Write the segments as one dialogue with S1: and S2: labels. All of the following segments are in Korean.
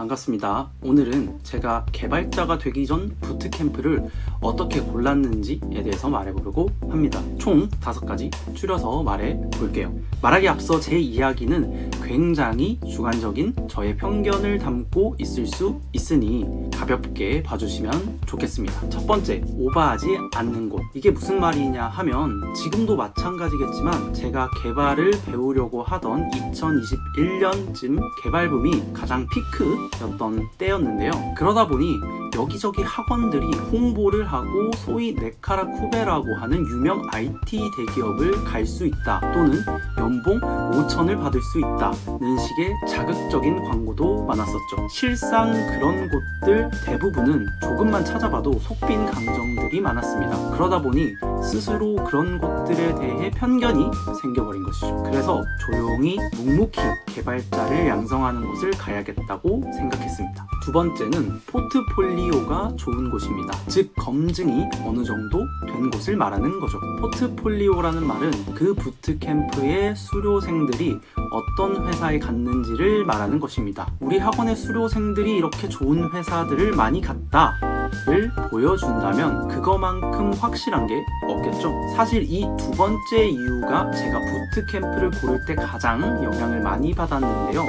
S1: 반갑습니다. 오늘은 제가 개발자가 되기 전 부트캠프를 어떻게 골랐는지에 대해서 말해보려고 합니다. 총 5가지 줄여서 말해볼게요. 말하기 앞서 제 이야기는 굉장히 주관적인 저의 편견을 담고 있을 수 있으니 가볍게 봐주시면 좋겠습니다. 첫 번째, 오버하지 않는 곳. 이게 무슨 말이냐 하면 지금도 마찬가지겠지만 제가 개발을 배우려고 하던 2021년쯤 개발붐이 가장 피크였던 때였는데요. 그러다 보니 여기저기 학원들이 홍보를 하고 소위 네카라 쿠베라고 하는 유명 IT 대기업을 갈 수 있다, 또는 연봉 5천을 받을 수 있다는 식의 자극적인 광고도 많았었죠. 실상 그런 곳들 대부분은 조금만 찾아봐도 속빈 감정들이 많았습니다. 그러다 보니 스스로 그런 곳들에 대해 편견이 생겨버린 것이죠. 그래서 조용히 묵묵히 개발자를 양성하는 곳을 가야겠다고 생각했습니다. 두 번째는 포트폴리오가 좋은 곳입니다. 즉 검증이 어느 정도 된 곳을 말하는 거죠. 포트폴리오라는 말은 그 부트캠프의 수료생들이 어떤 회사에 갔는지를 말하는 것입니다. 우리 학원의 수료생들이 이렇게 좋은 회사들을 많이 갔다를 보여준다면 그거만큼 확실한 게 없겠죠. 사실 이 두 번째 이유가 제가 부트캠프를 고를 때 가장 영향을 많이 받았는데요.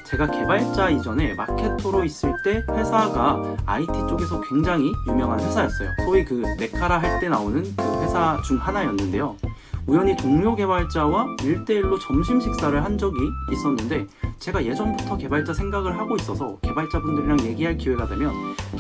S1: 제가 개발자 이전에 마케터로 있을 때 회사가 IT 쪽에서 굉장히 유명한 회사였어요. 소위 그 네카라 할 때 나오는 그 회사 중 하나였는데요. 우연히 동료 개발자와 1대1로 점심 식사를 한 적이 있었는데, 제가 예전부터 개발자 생각을 하고 있어서 개발자분들이랑 얘기할 기회가 되면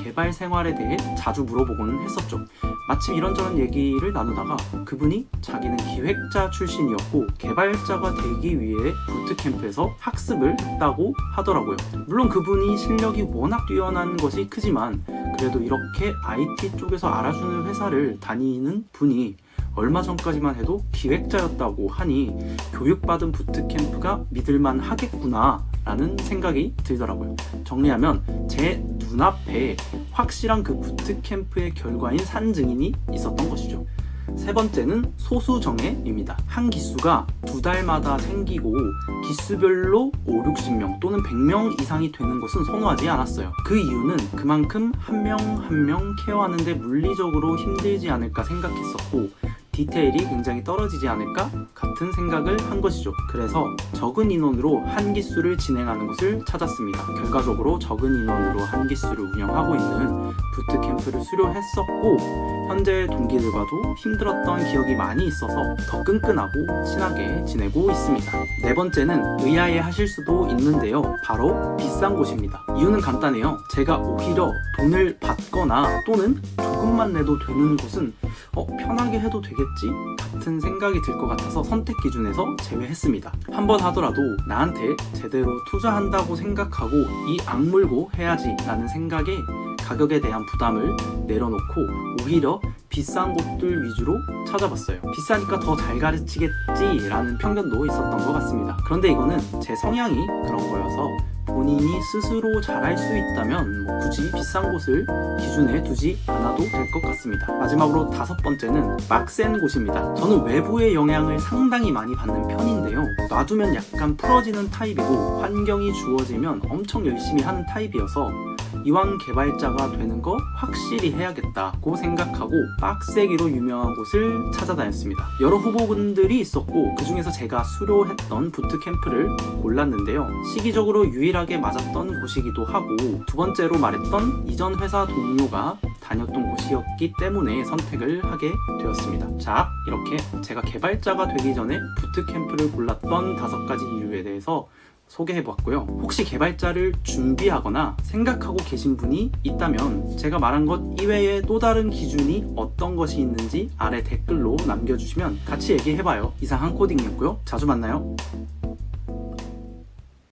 S1: 개발 생활에 대해 자주 물어보곤 했었죠. 마침 이런저런 얘기를 나누다가 그분이 자기는 기획자 출신이었고 개발자가 되기 위해 부트캠프에서 학습을 했다고 하더라고요. 물론 그분이 실력이 워낙 뛰어난 것이 크지만 그래도 이렇게 IT 쪽에서 알아주는 회사를 다니는 분이 얼마 전까지만 해도 기획자였다고 하니 교육받은 부트캠프가 믿을만 하겠구나 라는 생각이 들더라고요. 정리하면 제 눈앞에 확실한 그 부트캠프의 결과인 산증인이 있었던 것이죠. 세 번째는 소수정예입니다. 한 기수가 2달마다 생기고 기수별로 5, 60명 또는 100명 이상이 되는 것은 선호하지 않았어요. 그 이유는 그만큼 한 명 한 명 케어하는데 물리적으로 힘들지 않을까 생각했었고, 디테일이 굉장히 떨어지지 않을까 같은 생각을 한 것이죠. 그래서 적은 인원으로 한 기수를 진행하는 곳을 찾았습니다. 결과적으로 적은 인원으로 한 기수를 운영하고 있는 부트캠프를 수료했었고, 현재 동기들과도 힘들었던 기억이 많이 있어서 더 끈끈하고 친하게 지내고 있습니다. 네 번째는 의아해 하실 수도 있는데요. 바로 비싼 곳입니다. 이유는 간단해요. 제가 오히려 돈을 받거나 또는 조금만 내도 되는 곳은 편하게 해도 되겠지? 같은 생각이 들 것 같아서 선택 기준에서 제외했습니다. 한 번 하더라도 나한테 제대로 투자한다고 생각하고 이 악물고 해야지 라는 생각에 가격에 대한 부담을 내려놓고 오히려 비싼 곳들 위주로 찾아봤어요. 비싸니까 더 잘 가르치겠지 라는 편견도 있었던 것 같습니다. 그런데 이거는 제 성향이 그런 거여서 본인이 스스로 잘할 수 있다면 굳이 비싼 곳을 기준에 두지 않아도 될 것 같습니다. 마지막으로 5번째는 빡센 곳입니다. 저는 외부의 영향을 상당히 많이 받는 편인데요. 놔두면 약간 풀어지는 타입이고 환경이 주어지면 엄청 열심히 하는 타입이어서 이왕 개발자가 되는 거 확실히 해야겠다고 생각하고 빡세기로 유명한 곳을 찾아다녔습니다. 여러 후보군들이 있었고 그 중에서 제가 수료했던 부트캠프를 골랐는데요. 시기적으로 유일하게 맞았던 곳이기도 하고 두 번째로 말했던 이전 회사 동료가 다녔던 곳이었기 때문에 선택을 하게 되었습니다. 자, 이렇게 제가 개발자가 되기 전에 부트캠프를 골랐던 5가지 이유에 대해서 소개해보았고요. 혹시 개발자를 준비하거나 생각하고 계신 분이 있다면 제가 말한 것 이외에 또 다른 기준이 어떤 것이 있는지 아래 댓글로 남겨주시면 같이 얘기해봐요. 이상 한코딩이었고요. 자주 만나요.